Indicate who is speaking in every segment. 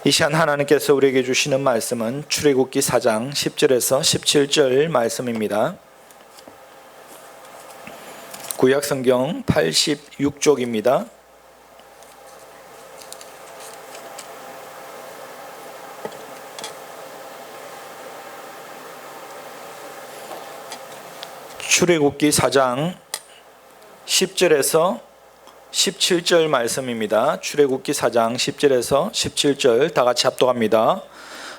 Speaker 1: 이 시간 하나님께서 우리에게 주시는 말씀은 출애굽기 4장 10절에서 17절 말씀입니다. 구약성경 86쪽입니다. 출애굽기 4장 10절에서 17절 말씀입니다. 출애굽기 4장 10절에서 17절 다 같이 합독합니다.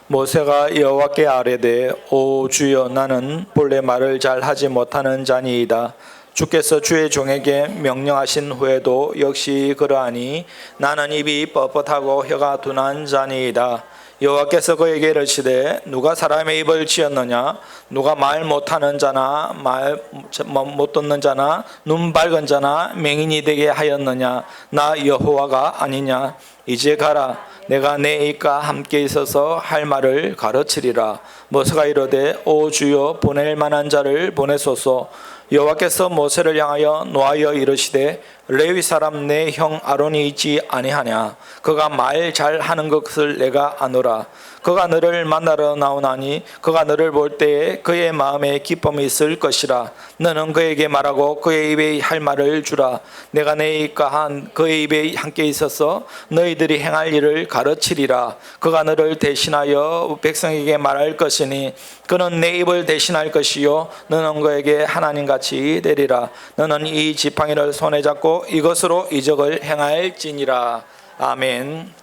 Speaker 1: 모세가 여호와께 아뢰되 오 주여 나는 본래 말을 잘 하지 못하는 자니이다. 주께서 주의 종에게 명령하신 후에도 역시 그러하니 나는 입이 뻣뻣하고 혀가 둔한 자니이다. 여호와께서 그에게 이르시되 누가 사람의 입을 지었느냐? 누가 말 못하는 자나 말 못 듣는 자나 눈 밝은 자나 맹인이 되게 하였느냐? 나 여호와가 아니냐? 이제 가라. 내가 내 입과 함께 있어서 할 말을 가르치리라. 모세가 이르되 오 주여 보낼 만한 자를 보내소서. 여호와께서 모세를 향하여 노하여 이르시되 레위 사람 내 형 아론이 있지 아니하냐? 그가 말 잘하는 것을 내가 아노라. 그가 너를 만나러 나오나니 그가 너를 볼 때에 그의 마음에 기쁨이 있을 것이라. 너는 그에게 말하고 그의 입에 할 말을 주라. 내가 내 입과 그의 입에 함께 있어서 너희들이 행할 일을 가르치리라. 그가 너를 대신하여 백성에게 말할 것이니 그는 내 입을 대신할 것이요 너는 그에게 하나님같이 되리라. 너는 이 지팡이를 손에 잡고 이것으로 이적을 행할지니라. 아멘.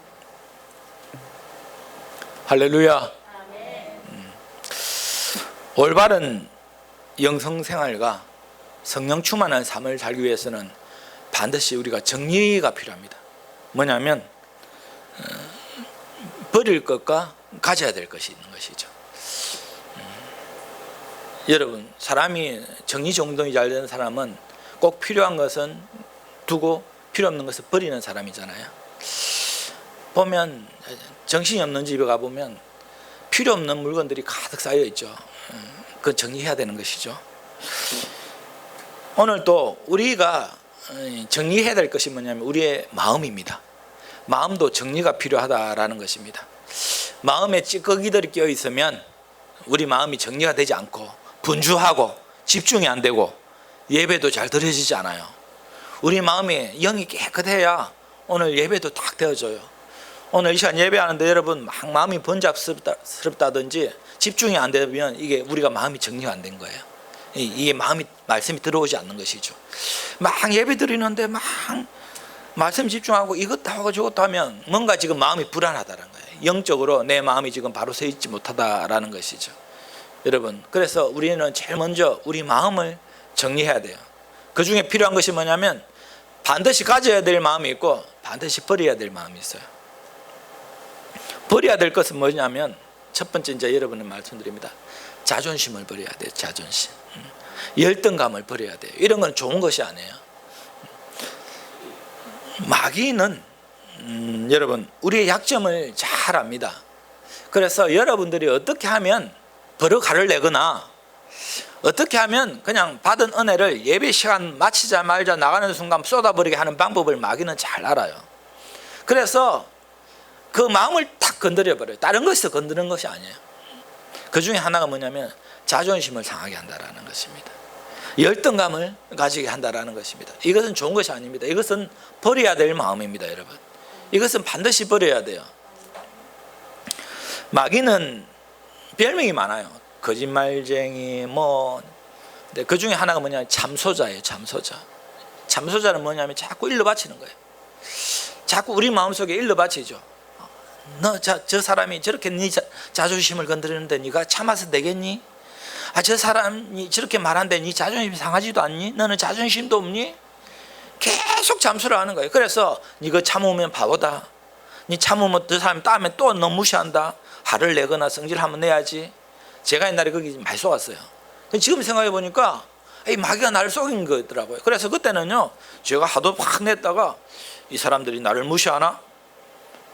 Speaker 1: 할렐루야. 올바른 영성생활과 성령 충만한 삶을 살기 위해서는 반드시 우리가 정리가 필요합니다. 뭐냐면 버릴 것과 가져야 될 것이 있는 것이죠. 여러분, 사람이 정리정돈이 잘 되는 사람은 꼭 필요한 것은 두고 필요 없는 것을 버리는 사람이잖아요. 보면 정신이 없는 집에 가보면 필요 없는 물건들이 가득 쌓여 있죠. 그건 정리해야 되는 것이죠. 오늘 또 우리가 정리해야 될 것이 뭐냐면 우리의 마음입니다. 마음도 정리가 필요하다라는 것입니다. 마음에 찌꺼기들이 끼어 있으면 우리 마음이 정리가 되지 않고 분주하고 집중이 안 되고 예배도 잘 드려지지 않아요. 우리 마음이 영이 깨끗해야 오늘 예배도 딱 되어져요. 오늘 이 시간 예배하는데 여러분 막 마음이 번잡스럽다든지 집중이 안 되면 이게 우리가 마음이 정리가 안 된 거예요. 이게 말씀이 들어오지 않는 것이죠. 막 예배 드리는데 막 말씀 집중하고 이것도 하고 저것도 하면 뭔가 지금 마음이 불안하다는 거예요. 영적으로 내 마음이 지금 바로 서 있지 못하다라는 것이죠. 여러분, 그래서 우리는 제일 먼저 우리 마음을 정리해야 돼요. 그 중에 필요한 것이 뭐냐면 반드시 가져야 될 마음이 있고 반드시 버려야 될 마음이 있어요. 버려야 될 것은 뭐냐면 첫 번째 이제 여러분을 말씀드립니다. 자존심을 버려야 돼요. 자존심. 열등감을 버려야 돼요. 이런 건 좋은 것이 아니에요. 마귀는 여러분 우리의 약점을 잘 압니다. 그래서 여러분들이 어떻게 하면 버려가를 내거나 어떻게 하면 그냥 받은 은혜를 예배 시간 마치자 말자 나가는 순간 쏟아버리게 하는 방법을 마귀는 잘 알아요. 그래서 그 마음을 탁 건드려버려요. 다른 것에서 건드는 것이 아니에요. 그 중에 하나가 뭐냐면 자존심을 상하게 한다는 것입니다. 열등감을 가지게 한다는 것입니다. 이것은 좋은 것이 아닙니다. 이것은 버려야 될 마음입니다. 여러분, 이것은 반드시 버려야 돼요. 마귀는 별명이 많아요. 거짓말쟁이 근데 그 중에 하나가 뭐냐면 참소자예요. 참소자는 뭐냐면 자꾸 일러 바치는 거예요. 자꾸 우리 마음속에 일러 바치죠. 저 사람이 저렇게 네 자존심을 건드리는데 네가 참아서 되겠니? 저 사람이 저렇게 말하는데 네 자존심이 상하지도 않니? 너는 자존심도 없니? 계속 잠수를 하는 거예요. 그래서 네가 참으면 바보다. 네 참으면 그 사람 다음에 또 너 무시한다. 화를 내거나 성질 한번 내야지. 제가 옛날에 거기 많이 속았어요. 지금 생각해 보니까 마귀가 나를 속인 거더라고요. 그래서 그때는요 제가 하도 확 냈다가 이 사람들이 나를 무시하나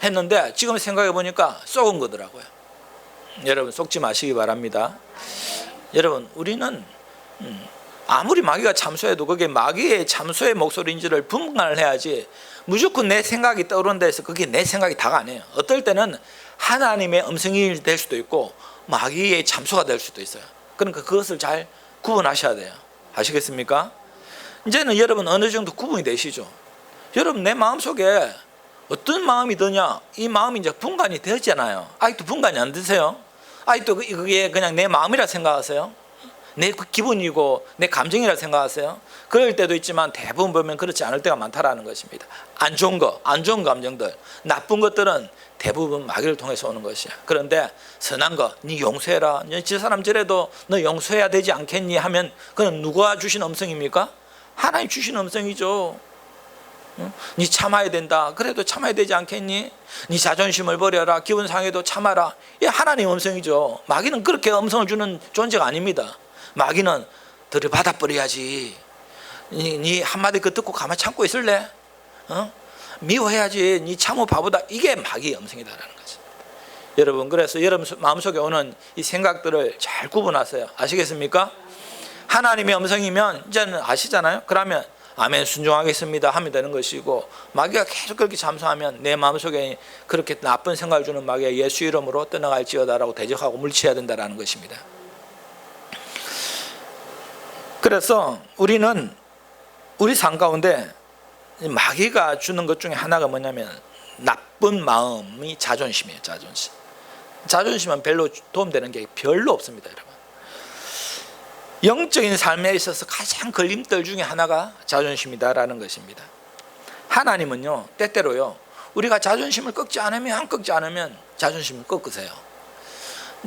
Speaker 1: 했는데 지금 생각해 보니까 속은 거더라고요. 여러분 속지 마시기 바랍니다. 여러분 우리는 아무리 마귀가 참소해도 그게 마귀의 참소의 목소리인지를 분간을 해야지 무조건 내 생각이 떠오른다 해서 그게 내 생각이 다가 아니에요. 어떨 때는 하나님의 음성이 될 수도 있고 마귀의 참소가 될 수도 있어요. 그러니까 그것을 잘 구분하셔야 돼요. 아시겠습니까? 이제는 여러분 어느 정도 구분이 되시죠? 여러분 내 마음속에 어떤 마음이 드냐, 이 마음이 이제 분간이 되었잖아요. 아직도 분간이 안 되세요? 아직도 그게 그냥 내 마음이라 생각하세요? 내 기분이고 내 감정이라 생각하세요? 그럴 때도 있지만 대부분 보면 그렇지 않을 때가 많다라는 것입니다. 안 좋은 거, 안 좋은 감정들, 나쁜 것들은 대부분 마귀를 통해서 오는 것이야. 그런데 선한 거, 네 용서해라. 저 사람 저래도 너 용서해야 되지 않겠니? 하면 그건 누가 주신 음성입니까? 하나님 주신 음성이죠. 네 참아야 된다. 그래도 참아야 되지 않겠니? 네 자존심을 버려라. 기분 상해도 참아라. 이 하나님 음성이죠. 마귀는 그렇게 음성을 주는 존재가 아닙니다. 마귀는 들이받아 버려야지. 네 한마디 그 듣고 가만 참고 있을래? 미워해야지. 네 참어 바보다. 이게 마귀의 음성이다라는 거죠. 여러분, 그래서 여러분 마음속에 오는 이 생각들을 잘 구분하세요. 아시겠습니까? 하나님의 음성이면 이제는 아시잖아요. 그러면 아멘 순종하겠습니다 하면 되는 것이고, 마귀가 계속 그렇게 참소하면 내 마음속에 그렇게 나쁜 생각을 주는 마귀가 예수 이름으로 떠나갈지어다라고 대적하고 물리쳐야 된다는 것입니다. 그래서 우리는 우리 삶 가운데 마귀가 주는 것 중에 하나가 뭐냐면 나쁜 마음이 자존심이에요. 자존심. 자존심은 별로 도움되는 게 별로 없습니다. 여러분, 영적인 삶에 있어서 가장 걸림돌 중에 하나가 자존심이다라는 것입니다. 하나님은요, 때때로요, 우리가 자존심을 꺾지 않으면 자존심을 꺾으세요.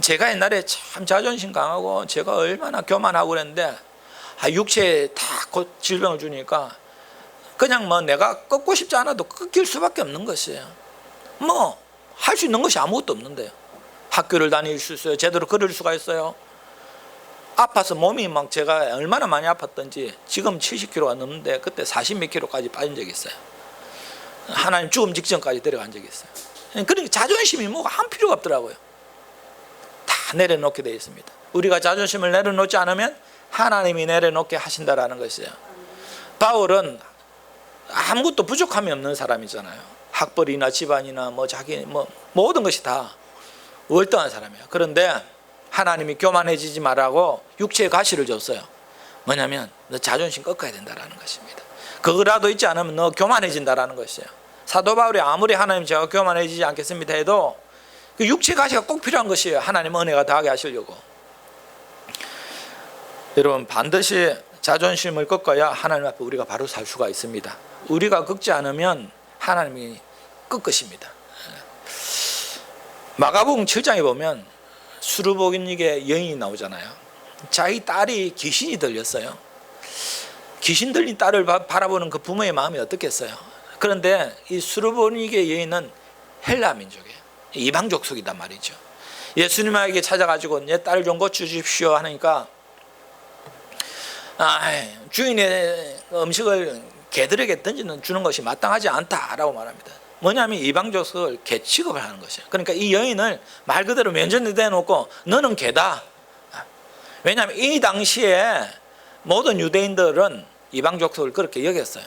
Speaker 1: 제가 옛날에 참 자존심 강하고 제가 얼마나 교만하고 그랬는데 육체에 다 질병을 주니까 그냥 뭐 내가 꺾고 싶지 않아도 꺾일 수밖에 없는 것이에요. 뭐 할 수 있는 것이 아무것도 없는데요. 학교를 다닐 수 있어요. 제대로 걸을 수가 있어요. 아파서 몸이 막 제가 얼마나 많이 아팠던지 지금 70kg가 넘는데 그때 40 몇 킬로까지 빠진 적이 있어요. 하나님 죽음 직전까지 데려간 적이 있어요. 그러니까 자존심이 뭐가 한 필요가 없더라고요. 다 내려놓게 되어 있습니다. 우리가 자존심을 내려놓지 않으면 하나님이 내려놓게 하신다라는 것이에요. 바울은 아무것도 부족함이 없는 사람이잖아요. 학벌이나 집안이나 뭐 자기 뭐 모든 것이 다 월등한 사람이에요. 그런데 하나님이 교만해지지 말라고 육체의 가시를 줬어요. 뭐냐면 너 자존심 꺾어야 된다라는 것입니다. 그거라도 있지 않으면 너 교만해진다라는 것이에요. 사도 바울이 아무리 하나님 제가 교만해지지 않겠습니다 해도 그 육체 가시가 꼭 필요한 것이에요. 하나님 은혜가 더하게 하시려고. 여러분, 반드시 자존심을 꺾어야 하나님 앞에 우리가 바로 살 수가 있습니다. 우리가 꺾지 않으면 하나님이 꺾으십니다. 마가복음 7장에 보면 수르보니게 여인이 나오잖아요. 자기 딸이 귀신이 들렸어요. 귀신 들린 딸을 바라보는 그 부모의 마음이 어떻겠어요? 그런데 이 수르보니게 여인은 헬라 민족이에요. 이방 족속이단 말이죠. 예수님에게 찾아가지고 내 딸을 좀 고쳐주십시오 하니까 주인의 음식을 개들에게 주는 것이 마땅하지 않다라고 말합니다. 뭐냐면 이방 족속을 개 취급을 하는 것이에요. 그러니까 이 여인을 말 그대로 면전에 대놓고 너는 개다. 왜냐하면 이 당시에 모든 유대인들은 이방 족속을 그렇게 여겼어요.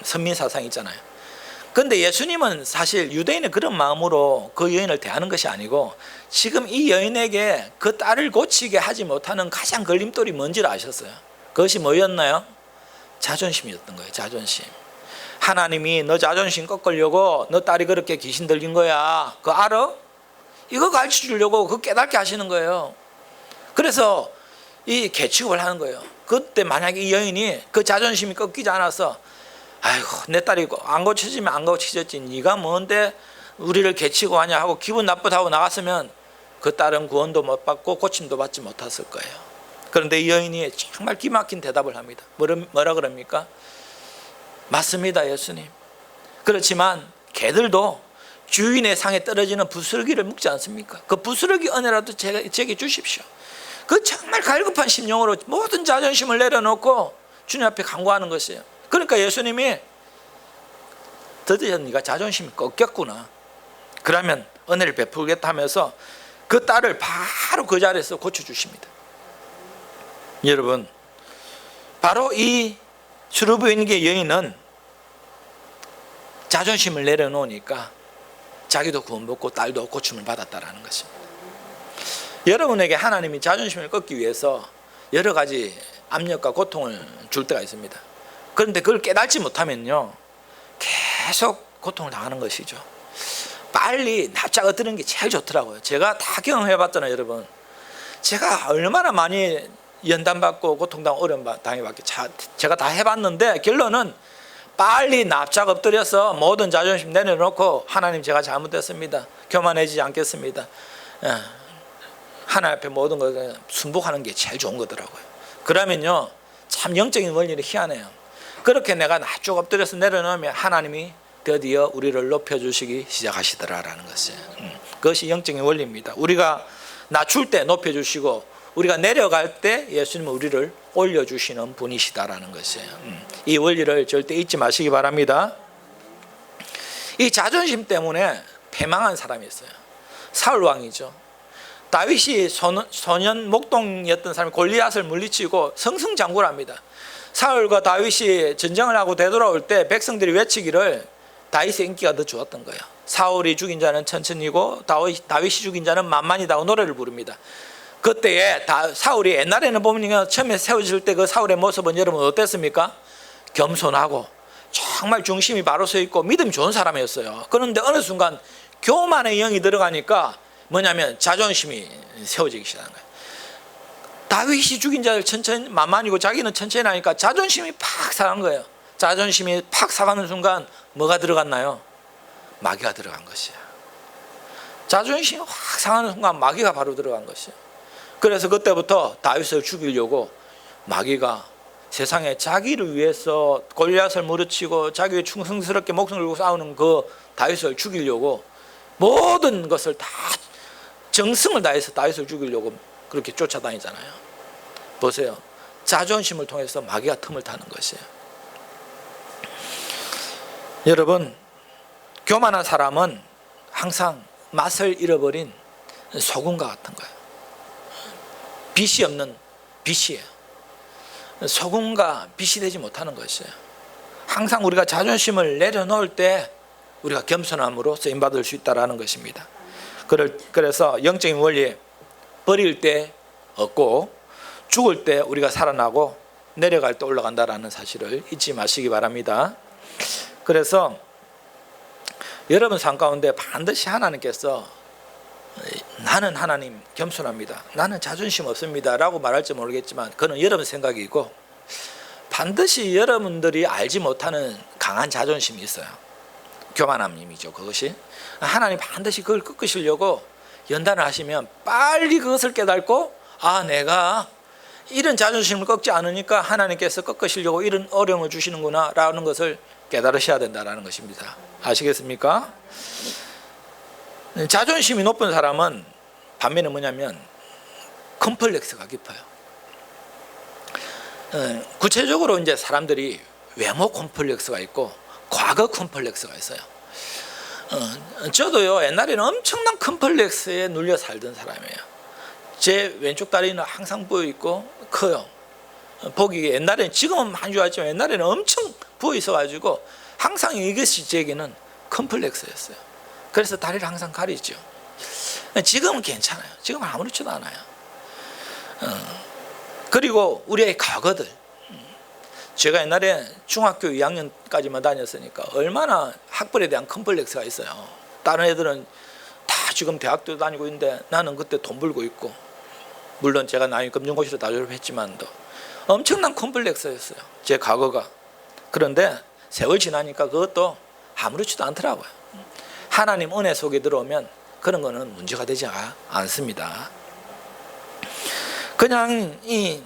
Speaker 1: 선민 사상 있잖아요. 그런데 예수님은 사실 유대인의 그런 마음으로 그 여인을 대하는 것이 아니고 지금 이 여인에게 그 딸을 고치게 하지 못하는 가장 걸림돌이 뭔지를 아셨어요. 그것이 뭐였나요? 자존심이었던 거예요. 자존심. 하나님이 너 자존심 꺾으려고 너 딸이 그렇게 귀신 들린 거야. 그거 알아? 이거 가르쳐 주려고 그 깨닫게 하시는 거예요. 그래서 이 개취급을 하는 거예요. 그때 만약에 이 여인이 그 자존심이 꺾이지 않아서 아이고 내 딸이 안 고쳐지면 안 고쳐졌지 네가 뭔데 우리를 개치고 하냐 하고 기분 나쁘다고 나갔으면 그 딸은 구원도 못 받고 고침도 받지 못했을 거예요. 그런데 이 여인이 정말 기막힌 대답을 합니다. 뭐라 그럽니까? 맞습니다, 예수님. 그렇지만 개들도 주인의 상에 떨어지는 부스러기를 먹지 않습니까? 그 부스러기 은혜라도 제게 주십시오. 그 정말 갈급한 심령으로 모든 자존심을 내려놓고 주님 앞에 간구하는 것이에요. 그러니까 예수님이 드디어 네가 자존심이 꺾였구나. 그러면 은혜를 베풀겠다 하면서 그 딸을 바로 그 자리에서 고쳐주십니다. 여러분, 바로 이 수르부인계 여인은 자존심을 내려놓으니까 자기도 구원받고 딸도 고침을 받았다라는 것입니다. 여러분에게 하나님이 자존심을 꺾기 위해서 여러 가지 압력과 고통을 줄 때가 있습니다. 그런데 그걸 깨닫지 못하면요, 계속 고통을 당하는 것이죠. 빨리 납작 엎드리는 게 제일 좋더라고요. 제가 다 경험해봤잖아요, 여러분. 제가 얼마나 많이 연단받고 고통당하고 어려움 당해봤게 제가 다 해봤는데 결론은 빨리 납작 엎드려서 모든 자존심 내려놓고 하나님 제가 잘못했습니다. 교만해지지 않겠습니다. 하나님 앞에 모든 것을 순복하는 게 제일 좋은 거더라고요. 그러면요, 참 영적인 원리는 희한해요. 그렇게 내가 납작 엎드려서 내려놓으면 하나님이 드디어 우리를 높여주시기 시작하시더라라는 것이에요. 그것이 영적인 원리입니다. 우리가 낮출 때 높여주시고 우리가 내려갈 때 예수님은 우리를 올려주시는 분이시다라는 것이에요. 이 원리를 절대 잊지 마시기 바랍니다. 이 자존심 때문에 패망한 사람이 있어요. 사울 왕이죠. 다윗이 소년 목동이었던 사람이 골리앗을 물리치고 승승장구합니다. 사울과 다윗이 전쟁을 하고 되돌아올 때 백성들이 외치기를 다윗의 인기가 더 좋았던 거예요. 사울이 죽인 자는 천천히고 다윗이 죽인 자는 만만이다고 노래를 부릅니다. 그때에 사울이 옛날에는 보면 처음에 세워질 때 그 사울의 모습은 여러분 어땠습니까? 겸손하고 정말 중심이 바로 서 있고 믿음이 좋은 사람이었어요. 그런데 어느 순간 교만의 영이 들어가니까 뭐냐면 자존심이 세워지기 시작한 거예요. 다윗이 죽인 자를 천천히 만만이고 자기는 천천히 하니까 자존심이 팍 상한 거예요. 자존심이 팍 상하는 순간 뭐가 들어갔나요? 마귀가 들어간 것이에요. 자존심이 확 상하는 순간 마귀가 바로 들어간 것이에요. 그래서 그때부터 다윗을 죽이려고 마귀가 세상에 자기를 위해서 골리앗을 무르치고 자기 충성스럽게 목숨을 걸고 싸우는 그 다윗을 죽이려고 모든 것을 다 정성을 다해서 다윗을 죽이려고 그렇게 쫓아다니잖아요. 보세요. 자존심을 통해서 마귀가 틈을 타는 것이에요. 여러분, 교만한 사람은 항상 맛을 잃어버린 소금과 같은 거예요. 빛이 없는 빛이에요. 소금과 빛이 되지 못하는 것이에요. 항상 우리가 자존심을 내려놓을 때 우리가 겸손함으로 쓰임받을 수 있다는 것입니다. 그래서 영적인 원리, 버릴 때 얻고 죽을 때 우리가 살아나고 내려갈 때 올라간다는 사실을 잊지 마시기 바랍니다. 그래서 여러분 삶 가운데 반드시 하나님께서 나는 하나님 겸손합니다, 나는 자존심 없습니다 라고 말할지 모르겠지만 그건 여러분 생각이고, 반드시 여러분들이 알지 못하는 강한 자존심이 있어요. 교만함이죠. 그것이 하나님 반드시 그걸 꺾으시려고 연단을 하시면 빨리 그것을 깨닫고, 아, 내가 이런 자존심을 꺾지 않으니까 하나님께서 꺾으시려고 이런 어려움을 주시는구나 라는 것을 깨달으셔야 된다는 것입니다. 아시겠습니까? 자존심이 높은 사람은 반면에 뭐냐면 컴플렉스가 깊어요. 구체적으로 이제 사람들이 외모 컴플렉스가 있고 과거 컴플렉스가 있어요. 저도요, 옛날에는 엄청난 컴플렉스에 눌려 살던 사람이에요. 제 왼쪽 다리는 항상 부어 있고 커요. 보기 옛날에는, 지금은 많이 좋았지만 옛날에는 엄청 부어 있어 가지고 항상 이것이 제게는 컴플렉스였어요. 그래서 다리를 항상 가리죠. 지금은 괜찮아요. 지금은 아무렇지도 않아요. 그리고 우리의 과거들, 제가 옛날에 중학교 2학년까지만 다녔으니까 얼마나 학벌에 대한 컴플렉스가 있어요. 다른 애들은 다 지금 대학도 다니고 있는데 나는 그때 돈 벌고 있고, 물론 제가 나중에 금융고시로 다 졸업했지만도 엄청난 컴플렉스였어요, 제 과거가. 그런데 세월 지나니까 그것도 아무렇지도 않더라고요. 하나님 은혜 속에 들어오면 그런 거는 문제가 되지 않습니다. 그냥 이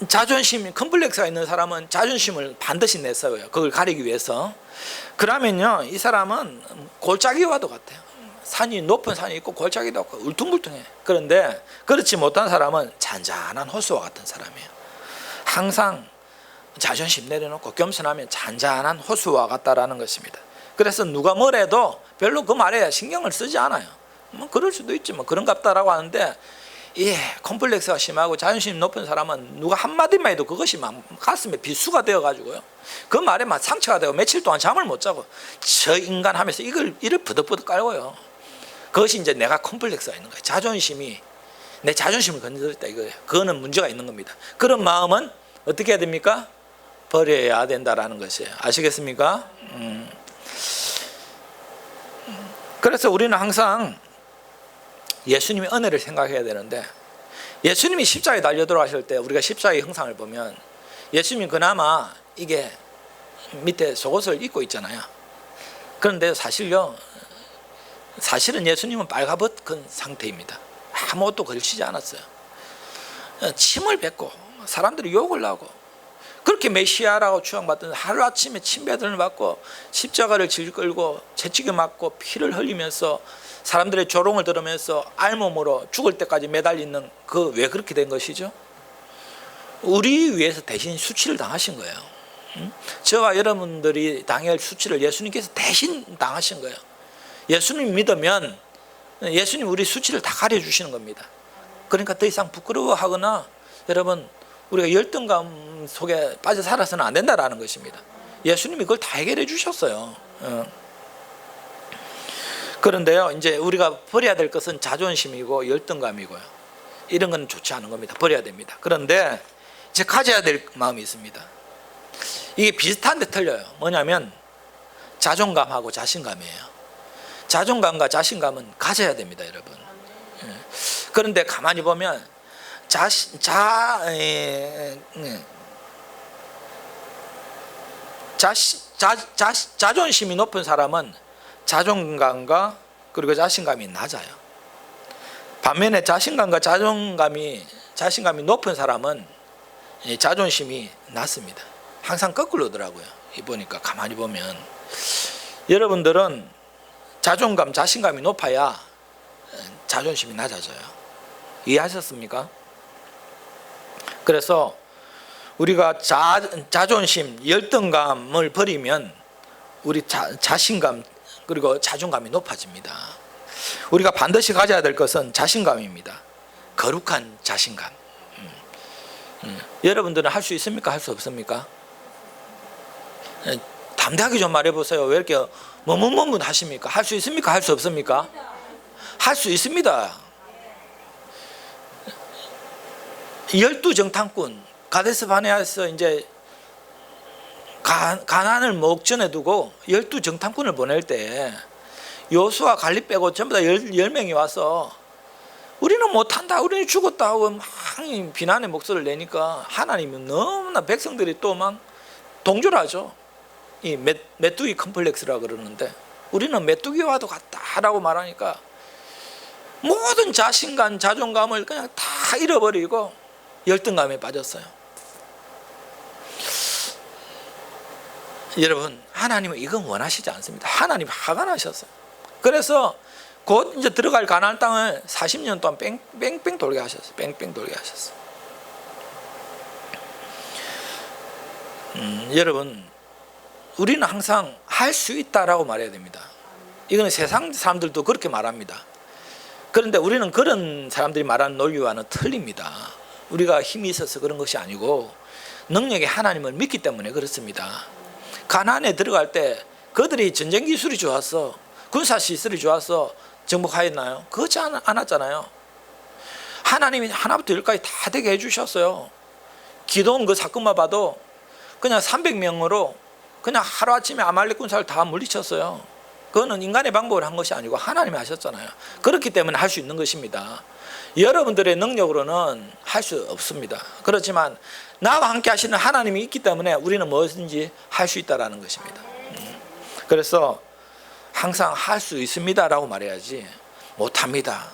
Speaker 1: 자존심, 컴플렉스가 있는 사람은 자존심을 반드시 내세워요. 그걸 가리기 위해서. 그러면요, 이 사람은 골짜기와도 같아요. 높은 산이 있고 골짜기도 없고 울퉁불퉁해. 그런데 그렇지 못한 사람은 잔잔한 호수와 같은 사람이에요. 항상 자존심 내려놓고 겸손하면 잔잔한 호수와 같다라는 것입니다. 그래서 누가 뭐래도 별로 그 말에 신경을 쓰지 않아요. 뭐 그럴 수도 있지, 뭐 그런갑다라고 하는데, 예, 컴플렉스가 심하고 자존심이 높은 사람은 누가 한마디만 해도 그것이 막 가슴에 비수가 되어가지고요, 그 말에 막 상처가 되고 며칠 동안 잠을 못 자고 저 인간 하면서 이를 버덕버덕 깔고요. 그것이 이제 내가 컴플렉스가 있는 거예요. 자존심이, 내 자존심을 건드렸다 이거예요. 그거는 문제가 있는 겁니다. 그런 마음은 어떻게 해야 됩니까? 버려야 된다라는 것이에요. 아시겠습니까? 그래서 우리는 항상 예수님의 은혜를 생각해야 되는데, 예수님이 십자가에 달려 돌아가실 때 우리가 십자가의 형상을 보면 예수님이 그나마 이게 밑에 속옷을 입고 있잖아요. 그런데 사실은 예수님은 빨가벗은 상태입니다. 아무것도 걸치지 않았어요. 침을 뱉고 사람들이 욕을 하고, 그렇게 메시아라고 추앙받던 하루아침에 침배들을 받고 십자가를 질 끌고 채찍에 맞고 피를 흘리면서 사람들의 조롱을 들으면서 알몸으로 죽을 때까지 매달리는 그 왜 그렇게 된 것이죠? 우리 위해서 대신 수치를 당하신 거예요. 저와 여러분들이 당할 수치를 예수님께서 대신 당하신 거예요. 예수님 믿으면 예수님 우리 수치를 다 가려주시는 겁니다. 그러니까 더 이상 부끄러워하거나 여러분 우리가 열등감 속에 빠져 살아서는 안 된다라는 것입니다. 예수님이 그걸 다 해결해 주셨어요. 그런데요, 이제 우리가 버려야 될 것은 자존심이고 열등감이고요, 이런 건 좋지 않은 겁니다. 버려야 됩니다. 그런데 이제 가져야 될 마음이 있습니다. 이게 비슷한데 틀려요. 뭐냐면 자존감하고 자신감이에요. 자존감과 자신감은 가져야 됩니다, 여러분. 그런데 가만히 보면 자존심이 높은 사람은 자존감과 그리고 자신감이 낮아요. 반면에 자신감과 자신감이 높은 사람은 자존심이 낮습니다. 항상 거꾸로더라고요. 보니까 가만히 보면 여러분들은 자존감, 자신감이 높아야 자존심이 낮아져요. 이해하셨습니까? 그래서 우리가 자존심, 열등감을 버리면 우리 자신감 그리고 자존감이 높아집니다. 우리가 반드시 가져야 될 것은 자신감입니다. 거룩한 자신감. 여러분들은 할 수 있습니까? 할 수 없습니까? 담대하게 좀 말해보세요. 왜 이렇게 머뭇머뭇 하십니까? 할 수 있습니까? 할 수 없습니까? 할 수 있습니다. 12정탐꾼 가데스 바네아에서 이제 가나안을 목전에 두고 12정탐꾼을 보낼 때 여호수아 갈렙 빼고 전부 다 10명이 와서 우리는 못한다, 우리는 죽었다 하고 막 비난의 목소리를 내니까 하나님은 너무나 백성들이 또 막 동조를 하죠. 이 메뚜기 컴플렉스라 그러는데 우리는 메뚜기와도 같다라고 말하니까 모든 자신감, 자존감을 그냥 다 잃어버리고 열등감에 빠졌어요. 여러분, 하나님은 이건 원하시지 않습니다. 하나님 화가 나셨어요. 그래서 곧 이제 들어갈 가나안 땅을 40년 동안 뺑뺑 돌게 하셨어요. 뺑뺑 돌게 하셨어요. 여러분, 우리는 항상 할 수 있다라고 말해야 됩니다. 이거는 세상 사람들도 그렇게 말합니다. 그런데 우리는 그런 사람들이 말하는 논리와는 틀립니다. 우리가 힘이 있어서 그런 것이 아니고 능력의 하나님을 믿기 때문에 그렇습니다. 가나안에 들어갈 때 그들이 전쟁 기술이 좋았어, 군사 시설이 좋아서 정복하였나요? 그렇지 않았잖아요. 하나님이 하나부터 열까지 다 되게 해주셨어요. 기도원 그 사건만 봐도 그냥 300명으로 그냥 하루아침에 아말렉 군사를 다 물리쳤어요. 그거는 인간의 방법을 한 것이 아니고 하나님이 하셨잖아요. 그렇기 때문에 할 수 있는 것입니다. 여러분들의 능력으로는 할 수 없습니다. 그렇지만 나와 함께 하시는 하나님이 있기 때문에 우리는 무엇인지 할 수 있다는 것입니다. 그래서 항상 할 수 있습니다 라고 말해야지 못합니다,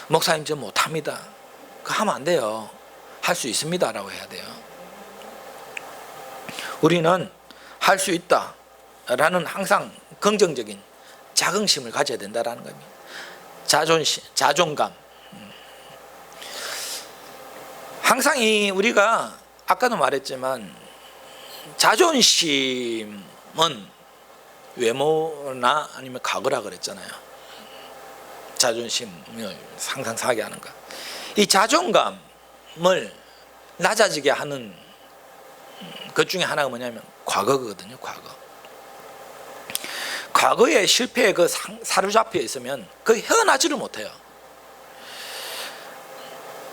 Speaker 1: 목사님 저 못합니다, 그거 하면 안 돼요. 할 수 있습니다 라고 해야 돼요. 우리는 할 수 있다 라는 항상 긍정적인 자긍심을 가져야 된다는 겁니다. 자존심, 자존감. 항상 우리가 아까도 말했지만 자존심은 외모나 아니면 과거라 그랬잖아요. 자존심을 항상 상하게 하는 것. 이 자존감을 낮아지게 하는 것 중에 하나가 뭐냐면 과거거든요. 과거의 실패에 사로잡혀 있으면 헤어나지를 못해요.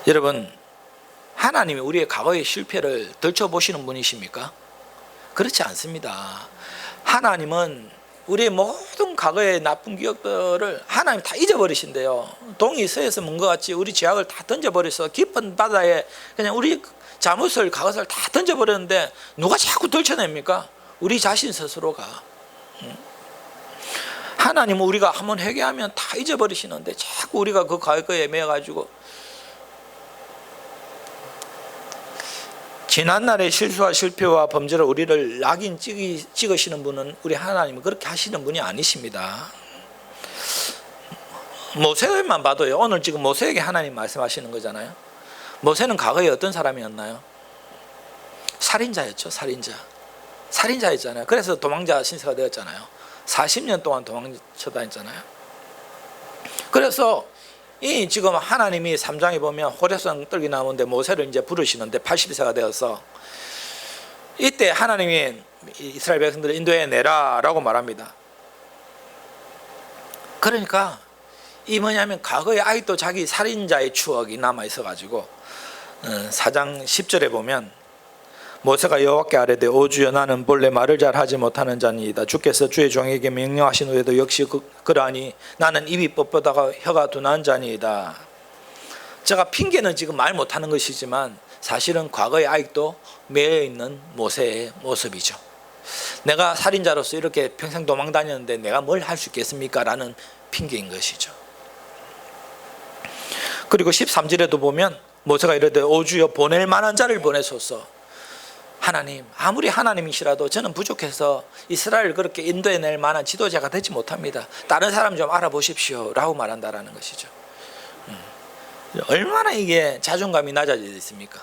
Speaker 1: 여러분, 하나님이 우리의 과거의 실패를 들춰보시는 분이십니까? 그렇지 않습니다. 하나님은 우리의 모든 과거의 나쁜 기억들을 하나님 다 잊어버리신대요. 동이 서에서 먼 것 같이 우리 죄악을 다 던져버려서 깊은 바다에 그냥 우리 잘못을, 과거를 다 던져버렸는데 누가 자꾸 들춰냅니까? 우리 자신 스스로가. 하나님은 우리가 한번 회개하면 다 잊어버리시는데 자꾸 우리가 그 과거에 매여가지고 지난날의 실수와 실패와 범죄로 우리를 낙인 찍으시는 분은 우리 하나님은 그렇게 하시는 분이 아니십니다. 모세만 봐도요. 오늘 지금 모세에게 하나님 말씀하시는 거잖아요. 모세는 과거에 어떤 사람이었나요? 살인자였죠. 살인자였잖아요. 그래서 도망자 신세가 되었잖아요. 40년 동안 도망쳐 다녔잖아요. 그래서 이 지금 하나님이 3장에 보면 호레산 떨기 나오는데 모세를 이제 부르시는데 80세가 되어서 이때 하나님이 이스라엘 백성들을 인도해 내라라고 말합니다. 그러니까 이 뭐냐면 과거에 아직도 자기 살인자의 추억이 남아 있어 가지고 4장 10절에 보면 모세가 여호와께 아뢰되 오 주여 나는 본래 말을 잘 하지 못하는 자니이다. 주께서 주의 종에게 명령하신 후에도 역시 그러하니 나는 입이 뻣뻣하고 혀가 둔한 자니이다. 제가 핑계는 지금 말 못하는 것이지만 사실은 과거에 아직도 매여있는 모세의 모습이죠. 내가 살인자로서 이렇게 평생 도망 다녔는데 내가 뭘 할 수 있겠습니까? 라는 핑계인 것이죠. 그리고 13절에도 보면 모세가 이르되 오 주여 보낼 만한 자를 보내소서. 하나님, 아무리 하나님이시라도 저는 부족해서 이스라엘을 그렇게 인도해낼 만한 지도자가 되지 못합니다. 다른 사람 좀 알아보십시오 라고 말한다라는 것이죠. 얼마나 이게 자존감이 낮아져 있습니까?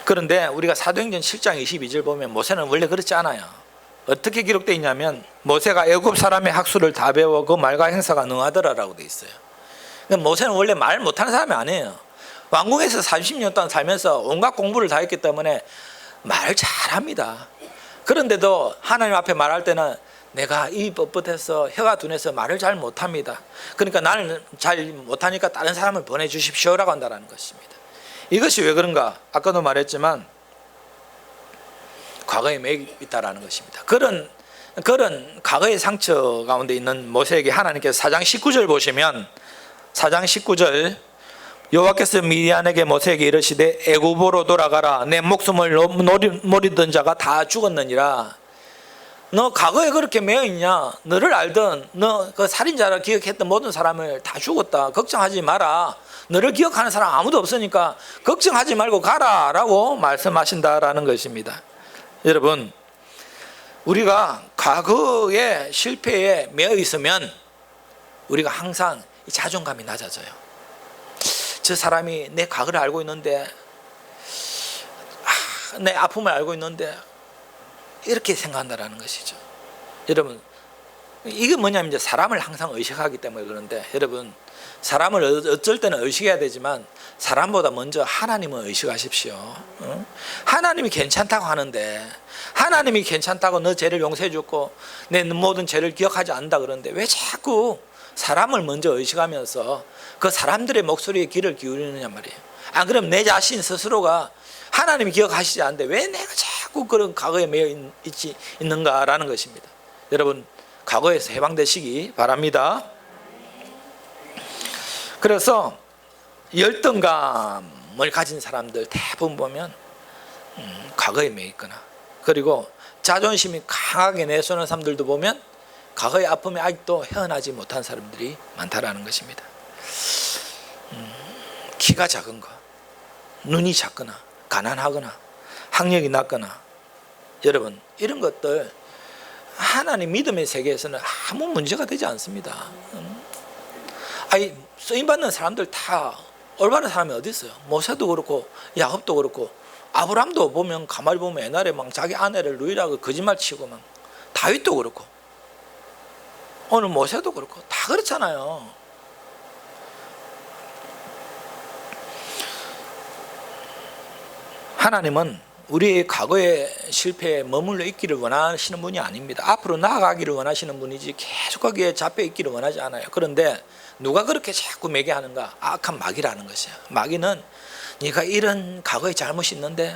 Speaker 1: 그런데 우리가 사도행전 7장 22절 보면 모세는 원래 그렇지 않아요. 어떻게 기록되어 있냐면 모세가 애굽 사람의 학수를 다 배워 그 말과 행사가 능하더라라고 되어 있어요. 모세는 원래 말 못하는 사람이 아니에요. 왕궁에서 30년 동안 살면서 온갖 공부를 다 했기 때문에 말 잘합니다. 그런데도 하나님 앞에 말할 때는 내가 입이 뻣뻣해서 혀가 둔해서 말을 잘 못합니다. 그러니까 나를 잘 못하니까 다른 사람을 보내주십시오라고 한다는 것입니다. 이것이 왜 그런가? 아까도 말했지만 과거에 매여 있다라는 것입니다. 그런 과거의 상처 가운데 있는 모세에게 하나님께서 4장 19절 보시면 4장 19절 여호와께서 미디안에게 모세에게 이르시되 애굽으로 돌아가라. 내 목숨을 노리던 자가 다 죽었느니라. 너 과거에 그렇게 매여있냐? 너를 알던 너 그 살인자를 기억했던 모든 사람을 다 죽었다. 걱정하지 마라. 너를 기억하는 사람 아무도 없으니까 걱정하지 말고 가라 라고 말씀하신다라는 것입니다. 여러분, 우리가 과거의 실패에 매여 있으면 우리가 항상 자존감이 낮아져요. 저 사람이 내 과거를 알고 있는데 내 아픔을 알고 있는데 이렇게 생각한다라는 것이죠. 여러분, 이게 뭐냐면 이제 사람을 항상 의식하기 때문에 그런데 여러분, 사람을 어쩔 때는 의식해야 되지만 사람보다 먼저 하나님을 의식하십시오. 하나님이 괜찮다고 하는데, 하나님이 괜찮다고 너 죄를 용서해 줬고 내 모든 죄를 기억하지 않는다 그러는데 왜 자꾸 사람을 먼저 의식하면서 그 사람들의 목소리에 귀를 기울이느냐 말이에요. 안 그러면 내 자신 스스로가 하나님이 기억하시지 않는데 왜 내가 자꾸 그런 과거에 매여 있는가라는 것입니다. 여러분, 과거에서 해방되시기 바랍니다. 그래서 열등감을 가진 사람들 대부분 보면 과거에 매여 있거나, 그리고 자존심이 강하게 내세우는 사람들도 보면 과거의 아픔에 아직도 헤어나지 못한 사람들이 많다라는 것입니다. 키가 작은 거, 눈이 작거나 가난하거나 학력이 낮거나, 여러분 이런 것들 하나님 믿음의 세계에서는 아무 문제가 되지 않습니다. 아니, 쓰임받는 사람들 다 올바른 사람이 어디 있어요? 모세도 그렇고 야곱도 그렇고 아브라함도 보면 가만히 보면 옛날에 막 자기 아내를 누이라고 거짓말 치고 막, 다윗도 그렇고 오늘 모세도 그렇고 다 그렇잖아요. 하나님은 우리의 과거의 실패에 머물러 있기를 원하시는 분이 아닙니다. 앞으로 나아가기를 원하시는 분이지 계속 거기에 잡혀 있기를 원하지 않아요. 그런데 누가 그렇게 자꾸 매개하는가? 악한 마귀라는 것이야. 마귀는 네가 이런 과거의 잘못이 있는데,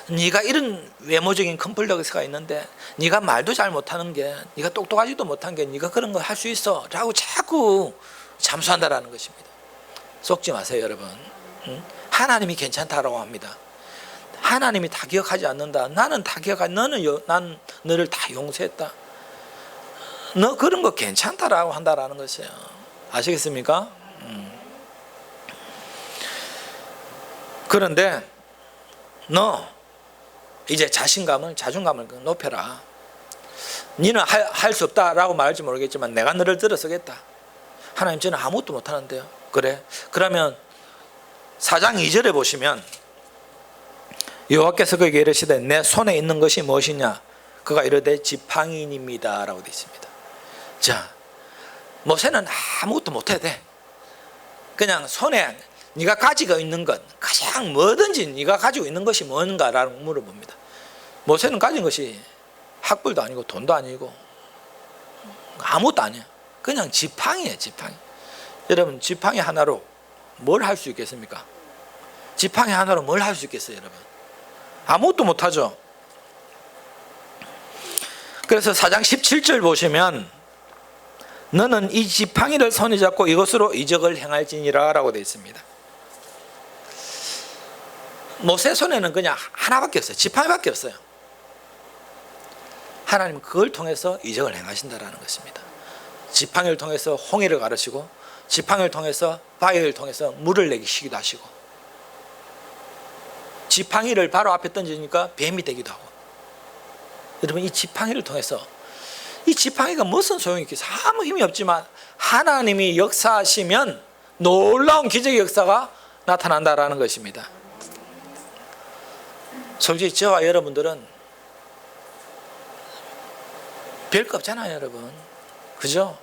Speaker 1: 네가 이런 외모적인 컴플렉스가 있는데, 네가 말도 잘 못하는 게, 네가 똑똑하지도 못한 게 네가 그런 거 할 수 있어 라고 자꾸 잠수한다라는 것입니다. 속지 마세요, 여러분. 하나님이 괜찮다라고 합니다. 하나님이 다 기억하지 않는다. 나는 다 기억하지. 난 너를 다 용서했다. 너 그런 거 괜찮다라고 한다라는 것이에요. 아시겠습니까? 그런데 너 이제 자존감을 높여라. 너는 할 수 없다라고 말할지 모르겠지만 내가 너를 들어서겠다. 하나님, 저는 아무것도 못하는데요. 그래? 그러면 4장 2절에 보시면 여호와께서 그에게 이르시되 내 손에 있는 것이 무엇이냐? 그가 이르되 지팡이입니다 라고 되어 있습니다. 자, 모세는 아무것도 못해도 돼. 그냥 손에 네가 가지고 있는 것, 가장 뭐든지 네가 가지고 있는 것이 뭔가라고 물어봅니다. 모세는 가진 것이 학벌도 아니고 돈도 아니고 아무것도 아니야. 그냥 지팡이에요, 지팡이. 여러분, 지팡이 하나로 뭘 할 수 있겠습니까? 지팡이 하나로 뭘 할 수 있겠어요, 여러분? 아무것도 못하죠. 그래서 4장 17절 보시면 너는 이 지팡이를 손에 잡고 이것으로 이적을 행할지니라 라고 되어 있습니다. 모세 손에는 그냥 하나밖에 없어요. 지팡이밖에 없어요. 하나님은 그걸 통해서 이적을 행하신다라는 것입니다. 지팡이를 통해서 홍해를 가르시고, 지팡이를 통해서 바위를 통해서 물을 내기시기도 하시고, 지팡이를 바로 앞에 던지니까 뱀이 되기도 하고. 여러분, 이 지팡이를 통해서, 이 지팡이가 무슨 소용이 있겠어요? 아무 힘이 없지만 하나님이 역사하시면 놀라운 기적의 역사가 나타난다라는 것입니다. 솔직히 저와 여러분들은 별거 없잖아요, 여러분. 그죠?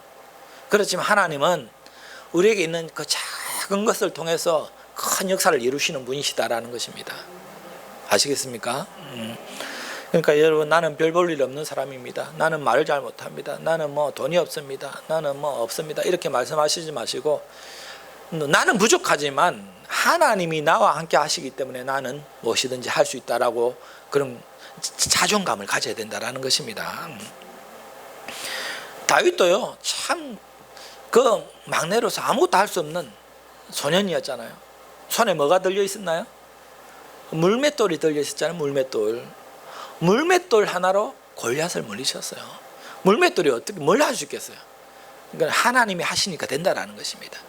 Speaker 1: 그렇지만 하나님은 우리에게 있는 그 작은 것을 통해서 큰 역사를 이루시는 분이시다라는 것입니다. 아시겠습니까? 그러니까 여러분, 나는 별 볼 일 없는 사람입니다. 나는 말을 잘 못합니다. 나는 뭐 돈이 없습니다. 나는 뭐 없습니다. 이렇게 말씀하시지 마시고, 나는 부족하지만 하나님이 나와 함께 하시기 때문에 나는 무엇이든지 할 수 있다라고 그런 자존감을 가져야 된다라는 것입니다. 다윗도요, 참 그 막내로서 아무것도 할 수 없는 소년이었잖아요. 손에 뭐가 들려 있었나요? 물맷돌이 들려 있었잖아요. 물맷돌 하나로 골리앗을 물리쳤어요. 물맷돌이 어떻게 뭘 할 수 있겠어요? 그러니까 하나님이 하시니까 된다라는 것입니다.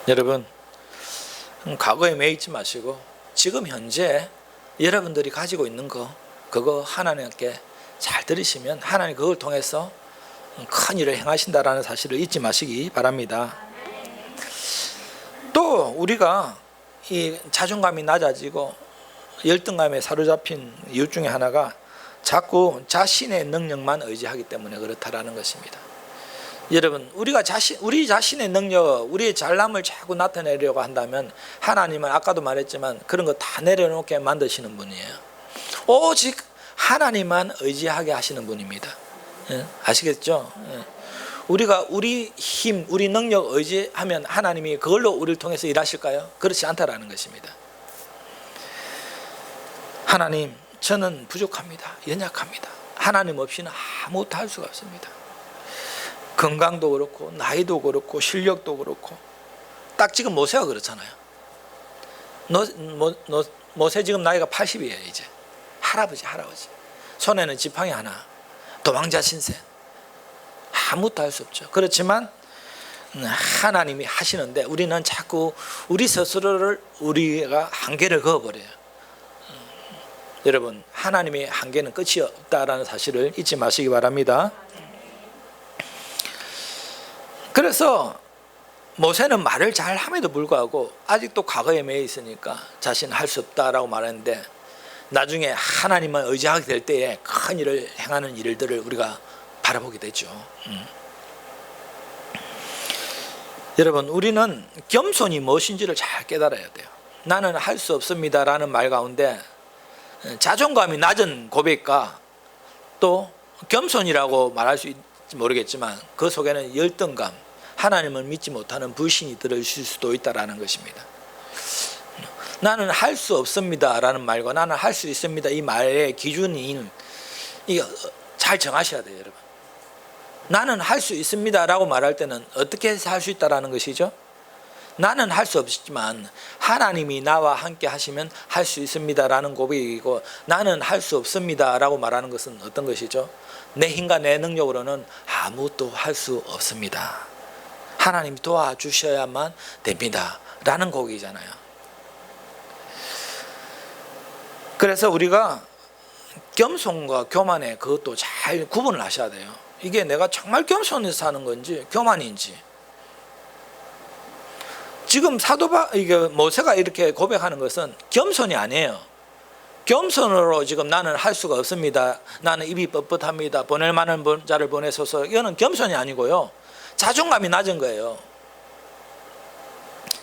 Speaker 1: 여러분, 과거에 매이지 마시고 지금 현재 여러분들이 가지고 있는 거, 그거 하나님께 잘 들으시면 하나님 그걸 통해서 큰 일을 행하신다라는 사실을 잊지 마시기 바랍니다. 또 우리가 이 자존감이 낮아지고 열등감에 사로잡힌 이유 중에 하나가 자꾸 자신의 능력만 의지하기 때문에 그렇다라는 것입니다. 여러분, 우리 자신의 능력, 우리의 잘남을 자꾸 나타내려고 한다면 하나님은 아까도 말했지만 그런 거 다 내려놓게 만드시는 분이에요. 오직 하나님만 의지하게 하시는 분입니다. 아시겠죠? 우리가 우리 힘, 우리 능력 의지하면 하나님이 그걸로 우리를 통해서 일하실까요? 그렇지 않다라는 것입니다. 하나님, 저는 부족합니다. 연약합니다. 하나님 없이는 아무것도 할 수가 없습니다. 건강도 그렇고 나이도 그렇고 실력도 그렇고. 딱 지금 모세가 그렇잖아요. 모세 지금 나이가 80이에요. 이제 할아버지. 손에는 지팡이 하나, 도망자 신세. 아무것도 할 수 없죠. 그렇지만 하나님이 하시는데 우리는 자꾸 우리 스스로를 우리가 한계를 그어버려요. 여러분, 하나님의 한계는 끝이 없다라는 사실을 잊지 마시기 바랍니다. 그래서 모세는 말을 잘 함에도 불구하고 아직도 과거에 매여 있으니까 자신은 할 수 없다라고 말했는데, 나중에 하나님만 의지하게 될 때에 큰 일을 행하는 일들을 우리가 바라보게 되죠. 여러분, 우리는 겸손이 무엇인지를 잘 깨달아야 돼요. 나는 할 수 없습니다라는 말 가운데 자존감이 낮은 고백과 또 겸손이라고 말할 수 있을지 모르겠지만 그 속에는 열등감, 하나님을 믿지 못하는 불신이 들어있을 수도 있다는 것입니다. 나는 할 수 없습니다라는 말과 나는 할 수 있습니다 이 말의 기준이 이거 잘 정하셔야 돼요, 여러분. 나는 할 수 있습니다라고 말할 때는 어떻게 해서 할 수 있다라는 것이죠? 나는 할 수 없지만 하나님이 나와 함께 하시면 할 수 있습니다라는 고백이고, 나는 할 수 없습니다라고 말하는 것은 어떤 것이죠? 내 힘과 내 능력으로는 아무것도 할 수 없습니다. 하나님이 도와주셔야만 됩니다 라는 고백이잖아요. 그래서 우리가 겸손과 교만의 그것도 잘 구분을 하셔야 돼요. 이게 내가 정말 겸손해서 하는 건지 교만인지. 지금 이게 모세가 이렇게 고백하는 것은 겸손이 아니에요. 겸손으로 지금 나는 할 수가 없습니다, 나는 입이 뻣뻣합니다, 보낼 만한 자를 보내소서, 이거는 겸손이 아니고요, 자존감이 낮은 거예요.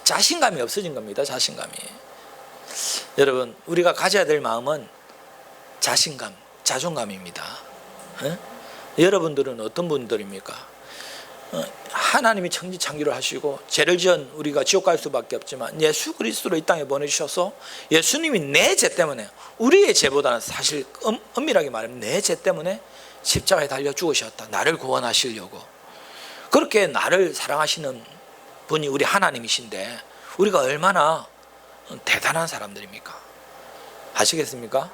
Speaker 1: 자신감이 없어진 겁니다. 자신감이. 여러분, 우리가 가져야 될 마음은 자신감, 자존감입니다. 여러분들은 어떤 분들입니까? 하나님이 천지창조를 하시고 죄를 지은 우리가 지옥 갈 수밖에 없지만 예수 그리스도를 이 땅에 보내주셔서 예수님이 내 죄 때문에, 우리의 죄보다는 사실 엄밀하게 말하면 내 죄 때문에 십자가에 달려 죽으셨다, 나를 구원하시려고. 그렇게 나를 사랑하시는 분이 우리 하나님이신데 우리가 얼마나 대단한 사람들입니까? 아시겠습니까?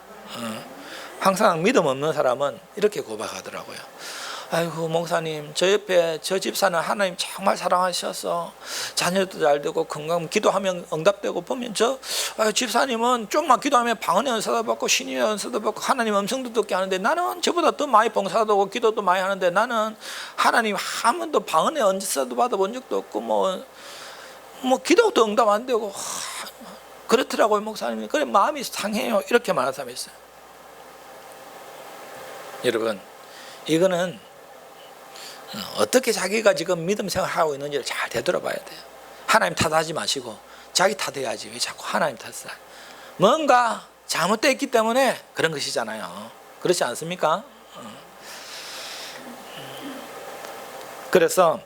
Speaker 1: 항상 믿음 없는 사람은 이렇게 고백하더라고요. 아이고 목사님, 저 옆에 저 집사는 하나님 정말 사랑하셔서 자녀도 잘 되고 건강, 기도하면 응답되고, 보면 저 집사님은 좀만 기도하면 방언의 은사도 받고 신의 은사도 받고 하나님 음성도 듣게 하는데, 나는 저보다 더 많이 봉사도 하고 기도도 많이 하는데 나는 하나님 한 번도 방언의 은사도 받아본 적도 없고 뭐 기도도 응답 안 되고 그렇더라고요 목사님. 그래 마음이 상해요, 이렇게 말하는 사람이 있어요. 여러분, 이거는 어떻게 자기가 지금 믿음 생활하고 있는지를 잘 되돌아봐야 돼요. 하나님 탓하지 마시고 자기 탓해야지 왜 자꾸 하나님 탓을. 뭔가 잘못되어 있기 때문에 그런 것이잖아요. 그렇지 않습니까? 그래서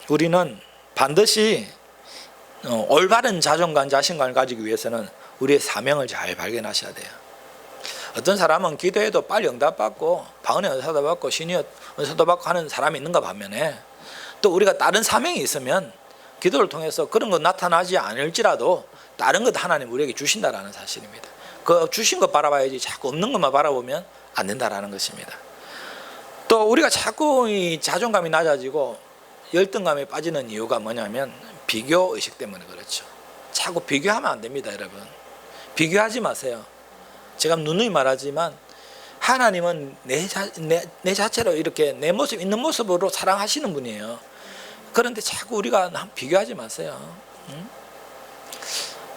Speaker 1: 우리는 반드시 올바른 자존감, 자신감을 가지기 위해서는 우리의 사명을 잘 발견하셔야 돼요. 어떤 사람은 기도해도 빨리 응답받고 방언의 은사도 받고 신의 은사도 받고 하는 사람이 있는가 반면에, 또 우리가 다른 사명이 있으면 기도를 통해서 그런 거 나타나지 않을지라도 다른 것 하나님 우리에게 주신다라는 사실입니다. 그 주신 것 바라봐야지 자꾸 없는 것만 바라보면 안 된다라는 것입니다. 또 우리가 자꾸 이 자존감이 낮아지고 열등감에 빠지는 이유가 뭐냐면 비교 의식 때문에 그렇죠. 자꾸 비교하면 안 됩니다, 여러분. 비교하지 마세요. 제가 누누이 말하지만 하나님은 내 자체로 이렇게 내 모습 있는 모습으로 사랑하시는 분이에요. 그런데 자꾸 우리가 비교하지 마세요.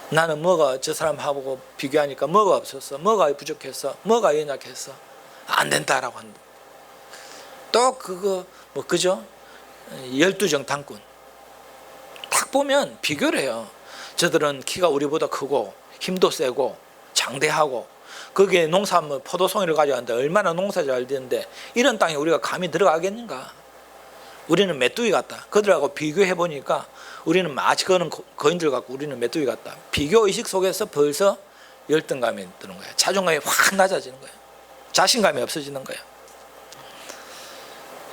Speaker 1: 나는 뭐가 저 사람하고 비교하니까 뭐가 없었어, 뭐가 부족했어, 뭐가 연약했어, 안 된다라고 한다. 또 그거 그죠? 12정탐꾼 딱 보면 비교를 해요. 저들은 키가 우리보다 크고 힘도 세고 장대하고 거기에 농산물 포도송이를 가져왔는데 얼마나 농사 잘 되는데 이런 땅에 우리가 감히 들어가겠는가? 우리는 메뚜기 같다. 그들하고 비교해 보니까 우리는 마치 그는 거인들 같고 우리는 메뚜기 같다. 비교 의식 속에서 벌써 열등감이 드는 거예요. 자존감이 확 낮아지는 거예요. 자신감이 없어지는 거예요.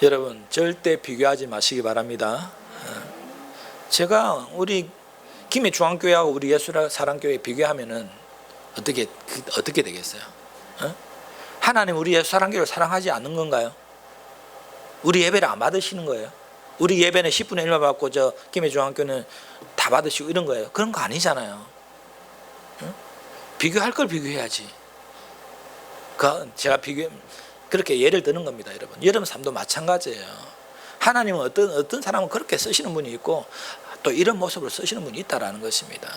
Speaker 1: 여러분, 절대 비교하지 마시기 바랍니다. 제가 우리 김해 중앙교회하고 우리 예수사랑교회 비교하면은 어떻게 되겠어요? 하나님 우리 예수사랑교회를 사랑하지 않는 건가요? 우리 예배를 안 받으시는 거예요? 우리 예배는 10분의 1만 받고 저 김해 중앙교회는 다 받으시고 이런 거예요? 그런 거 아니잖아요. 비교할 걸 비교해야지. 제가 그렇게 예를 드는 겁니다, 여러분. 여러분 삶도 마찬가지예요. 하나님은 어떤 사람은 그렇게 쓰시는 분이 있고 또 이런 모습으로 쓰시는 분이 있다라는 것입니다.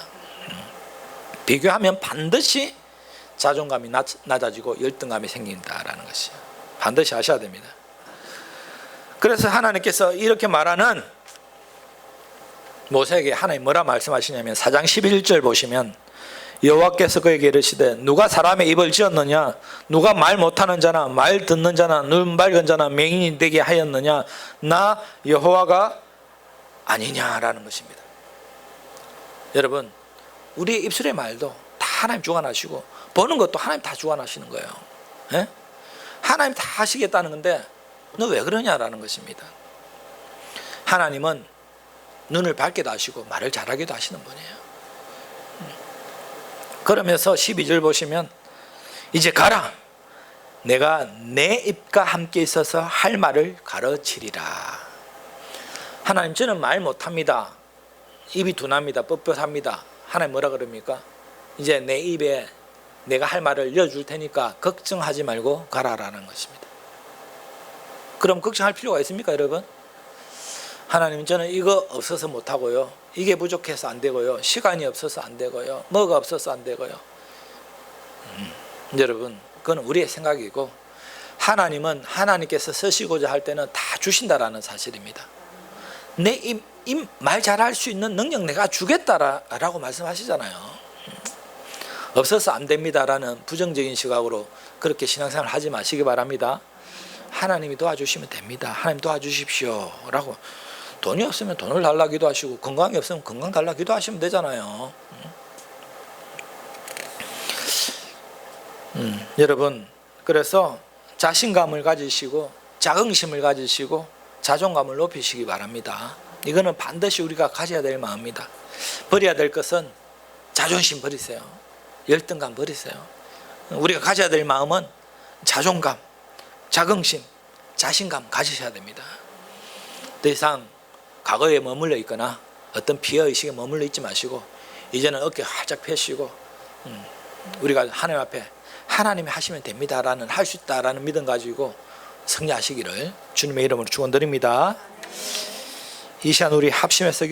Speaker 1: 비교하면 반드시 자존감이 낮아지고 열등감이 생긴다라는 것이에요. 반드시 아셔야 됩니다. 그래서 하나님께서 이렇게 말하는 모세에게 하나님 뭐라 말씀하시냐면 4장 11절 보시면 여호와께서 그에게 이르시되 누가 사람의 입을 지었느냐? 누가 말 못하는 자나 말 듣는 자나 눈 밝은 자나 맹인이 되게 하였느냐? 나 여호와가 아니냐라는 것입니다. 여러분, 우리의 입술의 말도 다 하나님 주관하시고 보는 것도 하나님 다 주관하시는 거예요. 예? 하나님 다 하시겠다는 건데 너 왜 그러냐라는 것입니다. 하나님은 눈을 밝게도 하시고 말을 잘하게도 하시는 분이에요. 그러면서 12절 보시면 이제 가라. 내가 내 입과 함께 있어서 할 말을 가르치리라. 하나님, 저는 말 못합니다. 입이 둔합니다. 뻣뻣합니다. 하나님 뭐라 그럽니까? 이제 내 입에 내가 할 말을 열어줄 테니까 걱정하지 말고 가라라는 것입니다. 그럼 걱정할 필요가 있습니까, 여러분? 하나님, 저는 이거 없어서 못하고요, 이게 부족해서 안 되고요, 시간이 없어서 안 되고요, 뭐가 없어서 안 되고요. 여러분, 그건 우리의 생각이고 하나님은 하나님께서 쓰시고자 할 때는 다 주신다라는 사실입니다. 내 입 말 잘할 수 있는 능력 내가 주겠다라고 말씀하시잖아요. 없어서 안 됩니다라는 부정적인 시각으로 그렇게 신앙생활 하지 마시기 바랍니다. 하나님이 도와주시면 됩니다. 하나님 도와주십시오 라고. 돈이 없으면 돈을 달라 기도하시고 건강이 없으면 건강 달라 기도하시면 되잖아요. 여러분, 그래서 자신감을 가지시고 자긍심을 가지시고 자존감을 높이시기 바랍니다. 이거는 반드시 우리가 가져야 될 마음입니다. 버려야 될 것은 자존심 버리세요. 열등감 버리세요. 우리가 가져야 될 마음은 자존감, 자긍심, 자신감 가지셔야 됩니다. 더 이상 과거에 머물러 있거나 어떤 비하의식에 머물러 있지 마시고 이제는 어깨 활짝 펴시고 우리가 하나님 앞에 하나님이 하시면 됩니다라는, 할 수 있다라는 믿음 가지고 승리하시기를 주님의 이름으로 축원드립니다. 이 시간 우리 합심해서